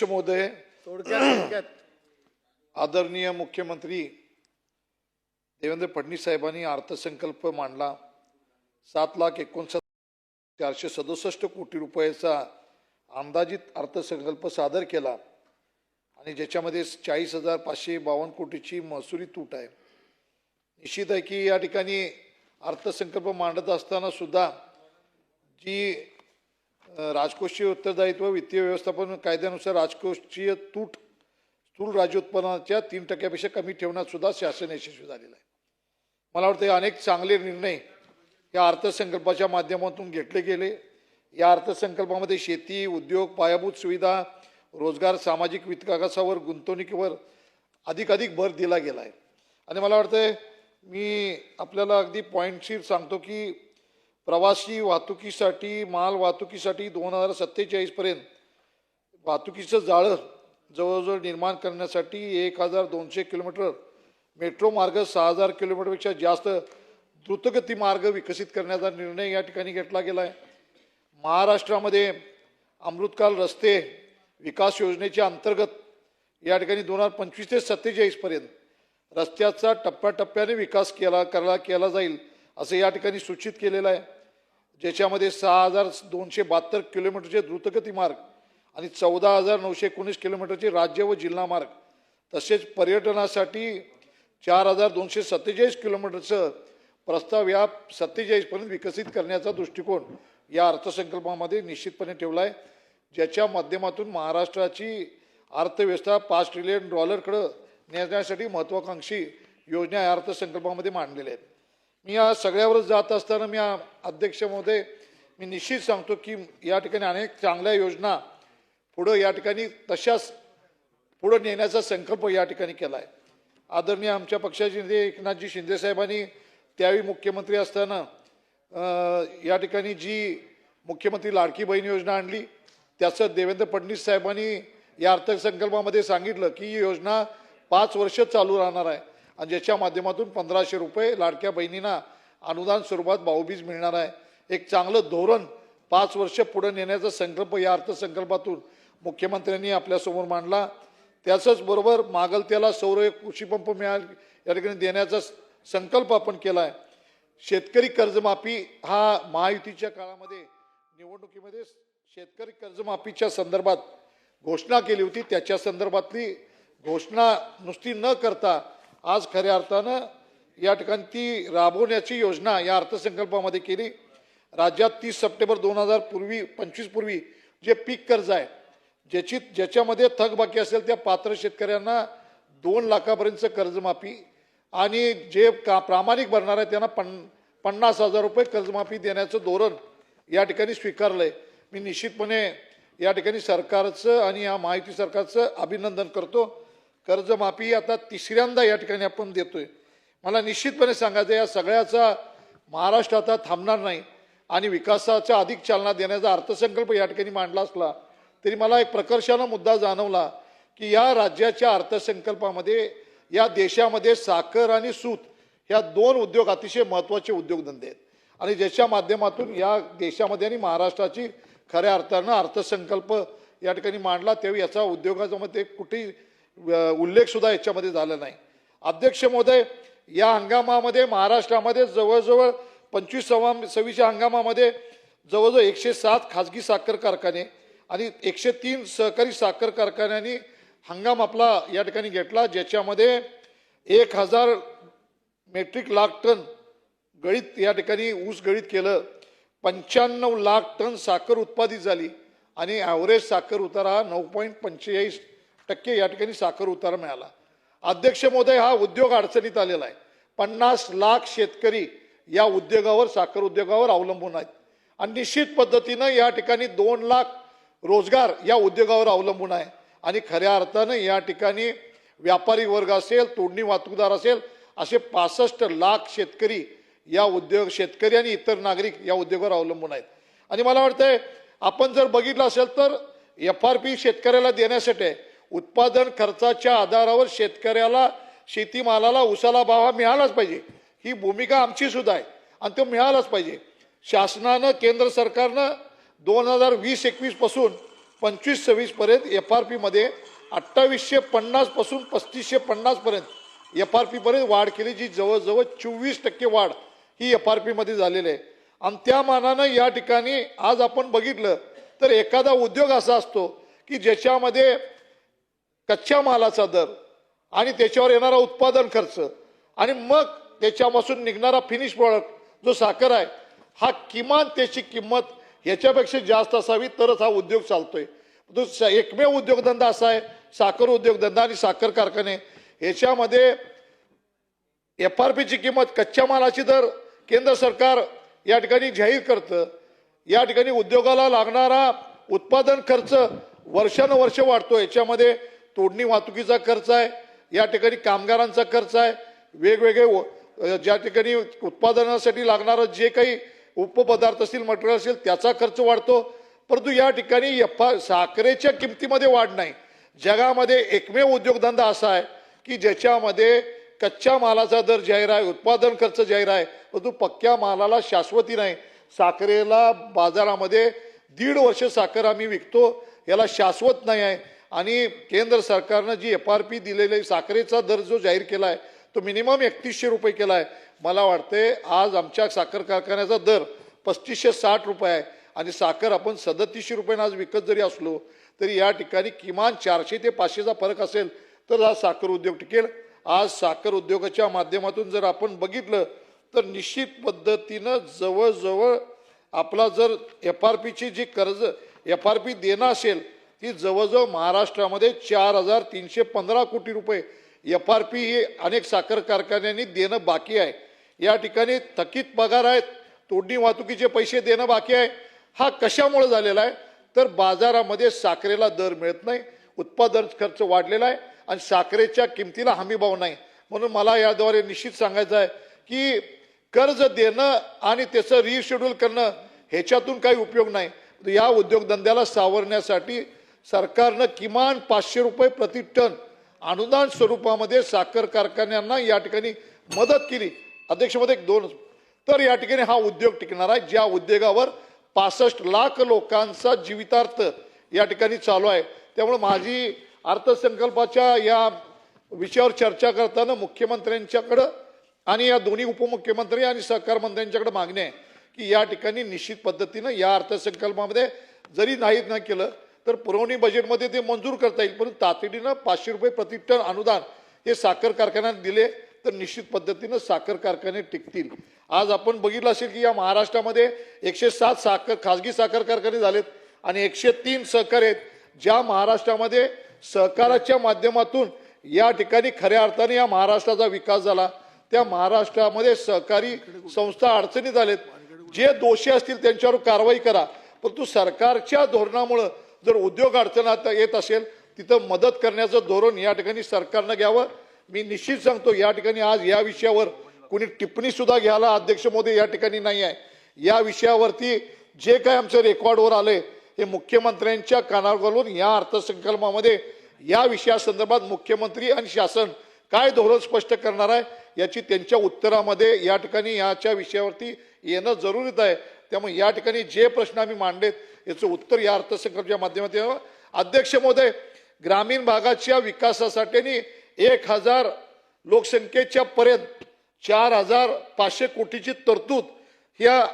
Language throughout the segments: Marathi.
महोदय, थोडक्यात आदरणीय मुख्यमंत्री देवेंद्र फडणवीस साहेबांनी अर्थसंकल्प मांडला। 7,59,467 कोटी रुपयाचा अंदाजित अर्थसंकल्प सादर केला आणि ज्याच्यामध्ये 40,552 कोटीची महसुली तूट आहे। निश्चित आहे की या ठिकाणी अर्थसंकल्प मांडत असताना सुद्धा जी राजकोषीय उत्तरदायित्व वित्तीय व्यवस्थापन कायद्यानुसार राजकोषीय तूट स्थूल राज्य उत्पन्नाच्या 3% कमी ठेवण्यात सुद्धा शासन यशस्वी झालेलं आहे। मला वाटतं अनेक चांगले निर्णय या अर्थसंकल्पाच्या माध्यमातून घेतले गेले। या अर्थसंकल्पामध्ये शेती, उद्योग, पायाभूत सुविधा, रोजगार, सामाजिक विकासावर, गुंतवणुकीवर अधिक भर दिला गेला आहे। आणि मला वाटतं मी आपल्याला अगदी पॉईंटशीर सांगतो की प्रवासी वाहतुकीसाठी, माल वाहतुकीसाठी 2047 पर्यंत वाहतुकीचं जाळं जवळजवळ निर्माण करण्यासाठी 1,200 किलोमीटर मेट्रो मार्ग, 6,000 किलोमीटरपेक्षा जास्त द्रुतगती मार्ग विकसित करण्याचा निर्णय या ठिकाणी घेतला गेला आहे। महाराष्ट्रामध्ये अमृतकाल रस्ते विकास योजनेच्या अंतर्गत या ठिकाणी 2025 ते 47 पर्यंत रस्त्याचा टप्प्याटप्प्याने विकास केला जाईल असं या ठिकाणी सूचित केलेलं आहे। ज्याच्यामध्ये 6,272 किलोमीटरचे द्रुतगती मार्ग आणि 14,919 किलोमीटरचे राज्य व जिल्हा मार्ग तसेच पर्यटनासाठी 4,247 किलोमीटरचं प्रस्ताव या 47 पर्यंत विकसित करण्याचा दृष्टिकोन या अर्थसंकल्पामध्ये निश्चितपणे ठेवला आहे, ज्याच्या माध्यमातून महाराष्ट्राची अर्थव्यवस्था $5 ट्रिलियन नेण्यासाठी महत्त्वाकांक्षी योजना या अर्थसंकल्पामध्ये मांडलेल्या आहेत। मी या सगळ्यावर जात असताना मी अध्यक्ष महोदय मी निश्चित सांगतो की या ठिकाणी अनेक चांगल्या योजना पुढं या ठिकाणी तशाच पुढं नेण्याचा संकल्प या ठिकाणी केला आहे। आदरणीय आमच्या पक्षाचे नेते एकनाथजी शिंदे साहेबांनी त्यावेळी मुख्यमंत्री असताना या ठिकाणी जी मुख्यमंत्री लाडकी बहीण योजना आणली त्याचं देवेंद्र फडणवीस साहेबांनी या अर्थसंकल्पामध्ये सांगितलं की ही योजना 5 वर्ष चालू राहणार आहे आणि ज्याच्या माध्यमातून 1,500 रुपये लाडक्या बहिणींना अनुदान स्वरूपात भाऊबीज मिळणार आहे। एक चांगलं धोरण 5 वर्ष पुढे नेण्याचा संकल्प या अर्थसंकल्पातून मुख्यमंत्र्यांनी आपल्यासमोर मांडला। त्याचंच बरोबर मागल त्याला सौर कृषीपंप मिळाल या ठिकाणी देण्याचा संकल्प आपण केला आहे। शेतकरी कर्जमाफी हा महायुतीच्या काळामध्ये निवडणुकीमध्ये शेतकरी कर्जमाफीच्या संदर्भात घोषणा केली होती, त्याच्या संदर्भातली घोषणा नुसती न करता आज खऱ्या अर्थानं या ठिकाणी ती राबवण्याची योजना या अर्थसंकल्पामध्ये केली। राज्यात 30 सप्टेंबर 2025 पूर्वी जे पीक कर्ज आहे ज्याच्यामध्ये थकबाकी असेल त्या पात्र शेतकऱ्यांना 2 लाखापर्यंतचं कर्जमाफी आणि जे प्रामाणिक भरणार आहे त्यांना 50,000 रुपये कर्जमाफी देण्याचं धोरण या ठिकाणी स्वीकारलं आहे। मी निश्चितपणे या ठिकाणी सरकारचं आणि या महायुती सरकारचं अभिनंदन करतो। कर्जमाफी आता 3ऱ्यांदा या ठिकाणी आपण देतोय। मला निश्चितपणे सांगायचं या सगळ्याचा महाराष्ट्र आता थांबणार नाही आणि विकासाच्या अधिक चालना देण्याचा अर्थसंकल्प या ठिकाणी मांडला असला तरी मला एक प्रकर्षानं मुद्दा जाणवला की या राज्याच्या अर्थसंकल्पामध्ये या देशामध्ये साखर आणि सूत ह्या 2 उद्योग अतिशय महत्त्वाचे उद्योगधंदे आहेत आणि ज्याच्या माध्यमातून या देशामध्ये आणि महाराष्ट्राची खऱ्या अर्थानं अर्थसंकल्प या ठिकाणी मांडला तेव्हा याचा उद्योगामध्ये कुठेही उल्लेख सुद्धा याच्यामध्ये झाला नाही। अध्यक्ष महोदय, या हंगामामध्ये महाराष्ट्रामध्ये जवळजवळ 25-26 हंगामामध्ये जवळजवळ 107 खाजगी साखर कारखाने आणि 103 सहकारी साखर कारखान्यांनी हंगाम आपला या ठिकाणी घेतला, ज्याच्यामध्ये 1,000 मेट्रिक लाख टन गळीत या ठिकाणी ऊस गळीत केलं, 95 लाख टन साखर उत्पादित झाली आणि ॲव्हरेज साखर उतारा 9.45% या ठिकाणी साखर उतारा मिळाला। अध्यक्ष महोदय, हा उद्योग अडचणीत आलेला आहे। 50 लाख शेतकरी या उद्योगावर साखर उद्योगावर अवलंबून आहेत आणि निश्चित पद्धतीनं या ठिकाणी 2 लाख रोजगार या उद्योगावर अवलंबून आहे आणि खऱ्या अर्थानं या ठिकाणी व्यापारी वर्ग असेल, तोडणी वाहतूकदार असेल, असे 65 लाख शेतकरी या शेतकरी आणि इतर नागरिक या उद्योगावर अवलंबून आहेत। आणि मला वाटतंय आपण जर बघितलं असेल तर FRP शेतकऱ्याला देण्यासाठी उत्पादन खर्चाच्या आधारावर शेतकऱ्याला शेतीमालाला उसाला भाव हा मिळालाच पाहिजे, ही भूमिका आमची सुद्धा आहे आणि तो मिळालाच पाहिजे। शासनानं केंद्र सरकारनं 2020-21 पासून 25-26 पर्यंत FRP मध्ये 2850 पासून 3550 पर्यंत FRP पर्यंत वाढ केली, जी जवळजवळ 24% वाढ ही FRP मध्ये झालेली आहे. आणि त्या मानानं या ठिकाणी आज आपण बघितलं तर एखादा उद्योग असा असतो की ज्याच्यामध्ये कच्च्या मालाचा दर आणि त्याच्यावर येणारा उत्पादन खर्च आणि मग त्याच्यापासून निघणारा फिनिश प्रॉडक्ट जो साखर आहे, हा किमान त्याची किंमत ह्याच्यापेक्षा जास्त असावी तरच हा उद्योग चालतोय. तो एकमेव उद्योगधंदा असा आहे साखर उद्योगधंदा आणि साखर कारखाने. ह्याच्यामध्ये FRPची किंमत, कच्च्या मालाची दर केंद्र सरकार या ठिकाणी जाहीर करतं. या ठिकाणी उद्योगाला लागणारा उत्पादन खर्च वर्षानुवर्ष वाढतो. याच्यामध्ये तोडणी वाहतुकीचा खर्च आहे, या ठिकाणी कामगारांचा खर्च आहे, वेगवेगळे ज्या ठिकाणी उत्पादनासाठी लागणारं जे काही उपपदार्थ असतील, मटेरियल असेल, त्याचा खर्च वाढतो. परंतु या ठिकाणी साखरेच्या किमतीमध्ये वाढ नाही. जगामध्ये एकमेव उद्योगधंदा असा आहे की ज्याच्यामध्ये कच्च्या मालाचा दर जाहीर आहे, उत्पादन खर्च जाहीर आहे, परंतु पक्क्या मालाला शाश्वती नाही. साखरेला बाजारामध्ये 1.5 वर्ष साखर आम्ही विकतो, याला शाश्वत नाही आहे. आणि केंद्र सरकारनं जी FRP दिलेली साखरेचा दर जो जाहीर केला आहे तो मिनिमम 3100 रुपये केला आहे. मला वाटते आज आमच्या साखर कारखान्याचा दर 3560 रुपये आहे आणि साखर आपण 3700 रुपयांना आज विकत जरी असलो तरी या ठिकाणी किमान 400 ते 500चा फरक असेल तर हा साखर उद्योग टिकेल. आज साखर उद्योगाच्या माध्यमातून जर आपण बघितलं तर निश्चित पद्धतीनं जवळजवळ आपला जर FRPची जी कर्ज FRP देणं असेल ती जवळजवळ महाराष्ट्रामध्ये 4315 कोटी रुपये FRP ही अनेक साखर कारखान्यांनी देणं बाकी आहे. या ठिकाणी थकीत पगार आहेत, तोडणी वाहतुकीचे पैसे देणं बाकी आहे. हा कशामुळे झालेला आहे तर बाजारामध्ये साखरेला दर मिळत नाही, उत्पादन खर्च वाढलेला आहे आणि साखरेच्या किमतीला हमीभाव नाही. म्हणून मला याद्वारे निश्चित सांगायचं आहे की कर्ज देणं आणि त्याचं रिशेड्यूल करणं ह्याच्यातून काही उपयोग नाही. या उद्योगधंद्याला सावरण्यासाठी सरकारनं किमान 500 रुपये प्रति टन अनुदान स्वरूपामध्ये साखर कारखान्यांना या ठिकाणी मदत केली. अध्यक्षमध्ये 2 तर या ठिकाणी हा उद्योग टिकणार आहे, ज्या उद्योगावर 65 लाख लोकांचा जीवितार्थ या ठिकाणी चालू आहे. त्यामुळे माझी अर्थसंकल्पाच्या या विषयावर चर्चा करताना मुख्यमंत्र्यांच्याकडं आणि या दोन्ही उपमुख्यमंत्री आणि सहकार मंत्र्यांच्याकडे मागणी आहे की या ठिकाणी निश्चित पद्धतीनं या अर्थसंकल्पामध्ये जरी नाही केलं तर पुरवणी बजेटमध्ये ते मंजूर करता येईल, परंतु तातडीनं 500 रुपये प्रति टन अनुदान हे साखर कारखान्यांना दिले तर निश्चित पद्धतीनं साखर कारखाने टिकतील. आज आपण बघितलं असेल की या महाराष्ट्रामध्ये 107 खाजगी साखर कारखाने झालेत आणि 103 सहकारी आहेत. ज्या महाराष्ट्रामध्ये सहकाराच्या माध्यमातून या ठिकाणी खऱ्या अर्थाने या महाराष्ट्राचा विकास झाला, त्या महाराष्ट्रामध्ये सहकारी संस्था अडचणीत आलेत. जे दोषी असतील त्यांच्यावर कारवाई करा, परंतु सरकारच्या धोरणामुळे जर उद्योग अडचणात येत असेल तिथं मदत करण्याचं धोरण या ठिकाणी सरकारनं घ्यावं. मी निश्चित सांगतो या ठिकाणी आज या विषयावर कोणी टिप्पणी सुद्धा घ्यायला अध्यक्ष महोदय या ठिकाणी नाही आहे. या विषयावरती जे काय आमचं रेकॉर्डवर आले हे मुख्यमंत्र्यांच्या कानावर घालून या अर्थसंकल्पामध्ये या विषयासंदर्भात मुख्यमंत्री आणि शासन काय धोरण स्पष्ट करणार आहे याची त्यांच्या उत्तरामध्ये या ठिकाणी याच्या विषयावरती येणं जरुरीत आहे. त्यामुळे या ठिकाणी जे प्रश्न आम्ही मांडलेत याचं उत्तर या अर्थसंकल्पाच्या माध्यमातून यावं. अध्यक्ष महोदय, ग्रामीण भागाच्या विकासासाठी 1000 लोकसंख्येच्या पर्यंत 4500 कोटीची तरतूद या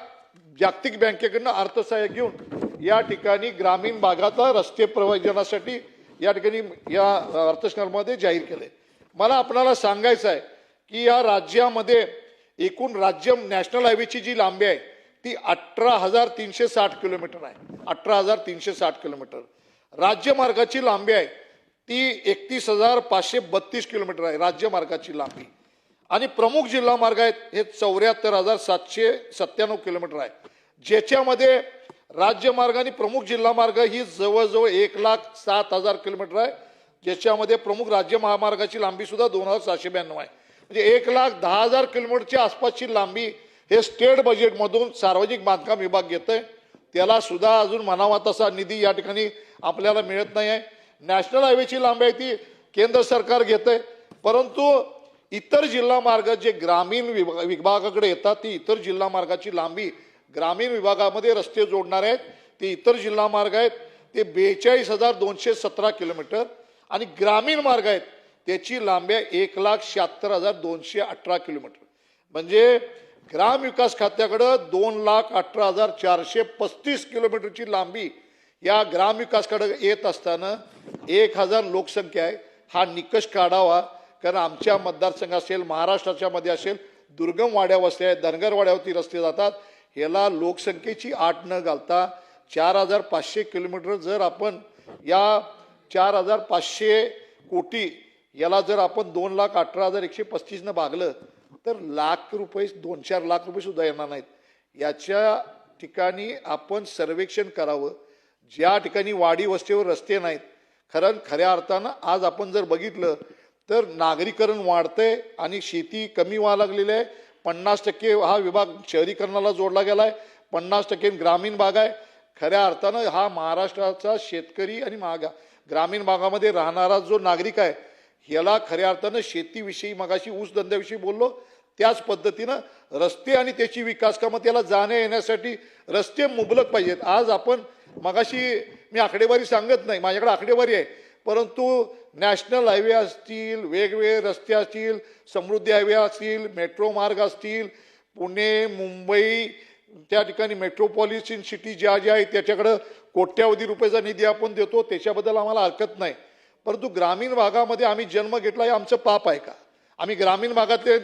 जागतिक बँकेकडनं अर्थसहाय्य घेऊन या ठिकाणी ग्रामीण भागाचा रस्ते प्रयोजनासाठी या ठिकाणी या अर्थसंकल्पामध्ये जाहीर केले. मला आपल्याला सांगायचं आहे की या राज्यामध्ये एकूण राज्य नॅशनल हायवेची जी लांबी आहे ती 18,360 किलोमीटर आहे. 18,360 किलोमीटर. राज्यमार्गाची लांबी आहे ती 31,532 किलोमीटर आहे राज्यमार्गाची लांबी. आणि प्रमुख जिल्हा मार्ग आहेत हे 74,797 किलोमीटर आहे, ज्याच्यामध्ये राज्यमार्ग आणि प्रमुख जिल्हा मार्ग ही जवळजवळ 1,07,000 किलोमीटर आहे, ज्याच्यामध्ये प्रमुख राज्य महामार्गाची लांबी सुद्धा 2,792 आहे. म्हणजे 1,10,000 किलोमीटरच्या आसपासची लांबी हे स्टेट बजेटमधून सार्वजनिक बांधकाम विभाग घेतोय. त्याला सुद्धा अजून म्हणावा तसा निधी या ठिकाणी आपल्याला मिळत नाही आहे. नॅशनल हायवेची लांबी आहे ती केंद्र सरकार घेतंय, परंतु इतर जिल्हा मार्ग जे ग्रामीण विभागाकडे येतात ती इतर जिल्हा मार्गाची लांबी ग्रामीण विभागामध्ये रस्ते जोडणारे आहेत ते इतर जिल्हा मार्ग आहेत. ते 42,217 किलोमीटर आणि ग्रामीण मार्ग आहेत त्याची लांबी 1,76,218 किलोमीटर. म्हणजे ग्रामविकास खात्याकडे 2,18,435 किलोमीटरची लांबी या ग्रामविकासकडे येत असताना 1,000 लोकसंख्या आहे. हा निकष काढावा, कारण आमच्या मतदारसंघ असेल, महाराष्ट्राच्या मध्ये असेल, दुर्गम वाड्या वस्त्या आहेत, धनगर वाड्यावरती रस्ते जातात. ह्याला लोकसंख्येची आट न घालता 4,500 किलोमीटर जर आपण या 4,500 कोटी याला जर आपण 2,18,135 न भागलं तर लाख रुपये 2-4 लाख रुपये सुद्धा येणार नाहीत. याच्या ठिकाणी आपण सर्वेक्षण करावं. ज्या ठिकाणी वाडी वस्तीवर रस्ते नाहीत, खऱ्या अर्थानं आज आपण जर बघितलं तर नागरीकरण वाढतंय आणि शेती कमी व्हायला लागलेली आहे. 50% हा विभाग शहरीकरणाला जोडला गेला आहे, 50% ग्रामीण भाग आहे. खऱ्या अर्थानं हा महाराष्ट्राचा शेतकरी आणि ग्रामीण भागामध्ये राहणारा जो नागरिक आहे ह्याला खऱ्या अर्थानं शेतीविषयी, मगाशी ऊस धंद्याविषयी बोललो, त्याच पद्धतीनं रस्ते आणि त्याची विकास कामं, त्याला जाण्या येण्यासाठी रस्ते मुबलक पाहिजेत. आज आपण मगाशी मी आकडेवारी सांगत नाही, माझ्याकडे आकडेवारी आहे, परंतु नॅशनल हायवे असतील, वेगवेगळे रस्ते असतील, समृद्धी हायवे असतील, मेट्रो मार्ग असतील, पुणे मुंबई त्या ठिकाणी मेट्रोपॉलिटन सिटी ज्या आहेत त्याच्याकडं कोट्यावधी रुपयाचा निधी आपण देतो, त्याच्याबद्दल आम्हाला हरकत नाही. परंतु ग्रामीण भागामध्ये आम्ही जन्म घेतला हे आमचं पाप आहे का? आम्ही ग्रामीण भागातले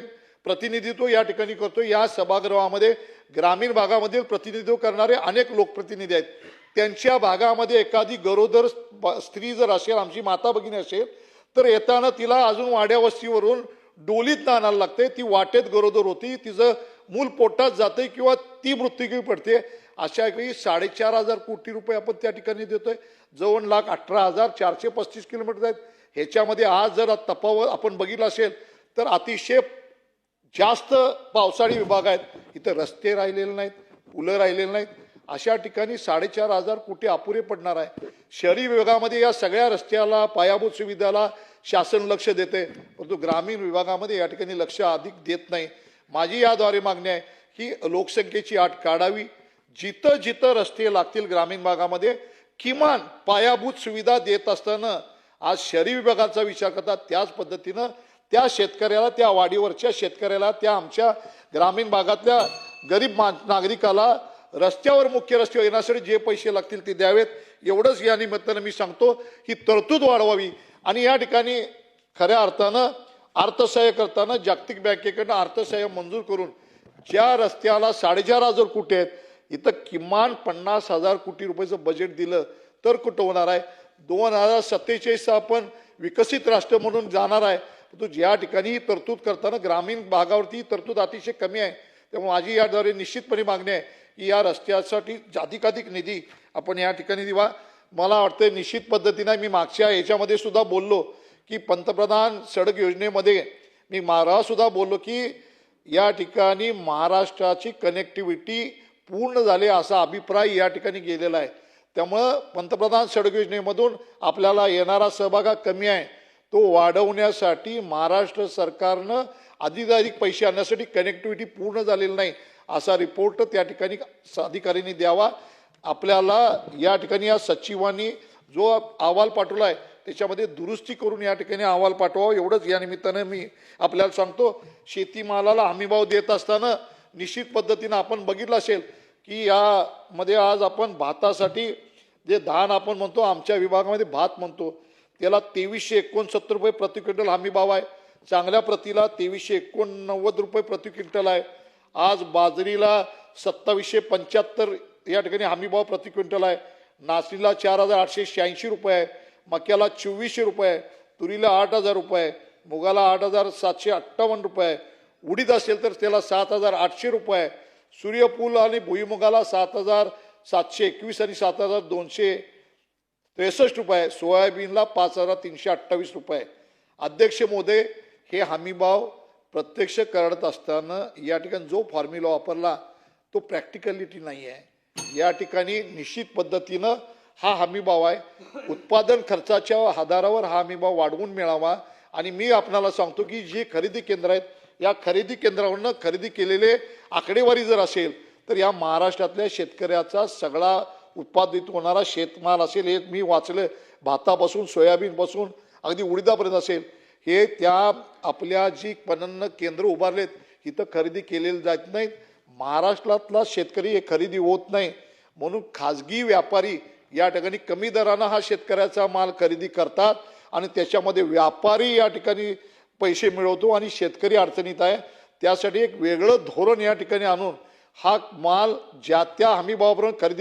प्रतिनिधित्व या ठिकाणी करतो. या सभागृहामध्ये ग्रामीण भागामधील प्रतिनिधित्व करणारे अनेक लोकप्रतिनिधी आहेत. त्यांच्या भागामध्ये एखादी गरोदर स्त्री जर असेल, आमची माता भगिनी असेल, तर येताना तिला अजून वाड्या वस्तीवरून डोलीत आणायला लागते. ती वाटेत गरोदर होती, तिचं मूल पोटात जाते किंवा ती मृत्युमुखी पडते. अशा काही 4,500 कोटी रुपये आपण त्या ठिकाणी देतोय. 2,18,435 किलोमीटर आहेत. ह्याच्यामध्ये आज जर तफावत आपण बघितलं असेल तर अतिशय जास्त पावसाळी विभाग आहेत, इथं रस्ते राहिलेले नाहीत, पुलं राहिलेले नाहीत. अशा ठिकाणी 4,500 कोटी अपुरे पडणार आहे. शहरी विभागामध्ये या सगळ्या रस्त्याला, पायाभूत सुविधाला शासन लक्ष देते, परंतु ग्रामीण विभागामध्ये या ठिकाणी लक्ष अधिक देत नाही. माझी याद्वारे मागणी आहे की लोकसंख्येची आट काढावी. जिथं जिथं रस्ते लागतील ग्रामीण भागामध्ये किमान पायाभूत सुविधा देत असताना आज शहरी विभागाचा विचार करतात. त्याच पद्धतीनं त्या शेतकऱ्याला, त्या वाडीवरच्या शेतकऱ्याला, त्या आमच्या ग्रामीण भागातल्या गरीब नागरिकाला रस्त्यावर, मुख्य रस्त्यावर येण्यासाठी जे पैसे लागतील ते द्यावेत. एवढंच या निमित्तानं मी सांगतो. ही तरतूद वाढवावी आणि या ठिकाणी खऱ्या अर्थानं अर्थसहाय्य करताना जागतिक बँकेकडनं अर्थसहाय्य मंजूर करून ज्या रस्त्याला 4,500 कोटी आहेत, इथं किमान 50,000 कोटी रुपयाचं बजेट दिलं तर कुठं होणार आहे. 2047 आपण विकसित राष्ट्र म्हणून जाणार आहे, तो ज्या ठिकाणी तरतूद करताना ग्रामीण भागावरती तरतूद अतिशय कमी आहे. त्यामुळे माझी याद्वारे निश्चितपणे मागणी आहे की या रस्त्यासाठी अधिकाधिक निधी आपण या ठिकाणी दिवा. मला वाटतं निश्चित पद्धतीने मी मागच्या याच्यामध्ये सुद्धा बोललो की पंतप्रधान सडक योजनेमध्ये मी सुद्धा बोललो की या ठिकाणी महाराष्ट्राची कनेक्टिव्हिटी पूर्ण झाली असा अभिप्राय या ठिकाणी गेलेला आहे. त्यामुळं पंतप्रधान सडक योजनेमधून आपल्याला येणारा सहभाग कमी आहे, तो वाढवण्यासाठी महाराष्ट्र सरकारनं अधिकाधिक पैसे आणण्यासाठी कनेक्टिव्हिटी पूर्ण झालेली नाही असा रिपोर्ट त्या ठिकाणी अधिकाऱ्यांनी द्यावा. आपल्याला या ठिकाणी या सचिवांनी जो अहवाल पाठवला आहे त्याच्यामध्ये दुरुस्ती करून या ठिकाणी अहवाल पाठवावा. एवढंच या निमित्तानं मी आपल्याला सांगतो. शेतीमालाला हमीभाव देत असताना निश्चित पद्धतीनं आपण बघितलं असेल की यामध्ये आज आपण भातासाठी जे धान आपण म्हणतो, आमच्या विभागामध्ये भात म्हणतो, त्याला 2369 रुपये प्रति क्विंटल हमीभाव आहे. चांगल्या प्रतीला 2389 रुपये प्रति क्विंटल आहे. आज बाजरीला 2775 या ठिकाणी हमीभाव प्रति क्विंटल आहे. नाचणीला 4,886 रुपये आहे. मक्याला 2400 रुपये आहे. तुरीला 8,000 रुपये आहे. मुगाला 8,758 रुपये आहे. उडीद असेल तर त्याला 7,800 रुपये आहे. सूर्यफूल आणि भुईमुगाला 7,721 आणि 7,263 रुपये आहे. सोयाबीनला 5,328 रुपये. अध्यक्ष महोदय, हे हमीभाव प्रत्यक्ष करत असताना या ठिकाणी जो फॉर्म्युला वापरला तो प्रॅक्टिकलिटी नाही आहे. या ठिकाणी निश्चित पद्धतीनं हा हमीभाव आहे. उत्पादन खर्चाच्या आधारावर हा हमीभाव वाढवून मिळावा. आणि मी आपणाला सांगतो की जे खरेदी केंद्र आहेत, या खरेदी केंद्रावरनं खरेदी केलेले आकडेवारी जर असेल तर या महाराष्ट्रातल्या शेतकऱ्याचा सगळा उत्पादित होणारा शेतमाल असेल, हे मी वाचलं, भातापासून सोयाबीनपासून अगदी उडीदापर्यंत असेल, हे त्या आपल्या जी पणन केंद्र उभारलेत इथं खरेदी केलेली जात नाहीत. महाराष्ट्रातला शेतकरी हे खरेदी होत नाही, म्हणून खाजगी व्यापारी या ठिकाणी कमी दरानं हा शेतकऱ्याचा माल खरेदी करतात आणि त्याच्यामध्ये व्यापारी या ठिकाणी पैसे मिळवतो आणि शेतकरी अडचणीत आहे. त्यासाठी एक वेगळं धोरण या ठिकाणी आणून हा माल ज्या त्या हमीभावाप्रमाणे खरेदी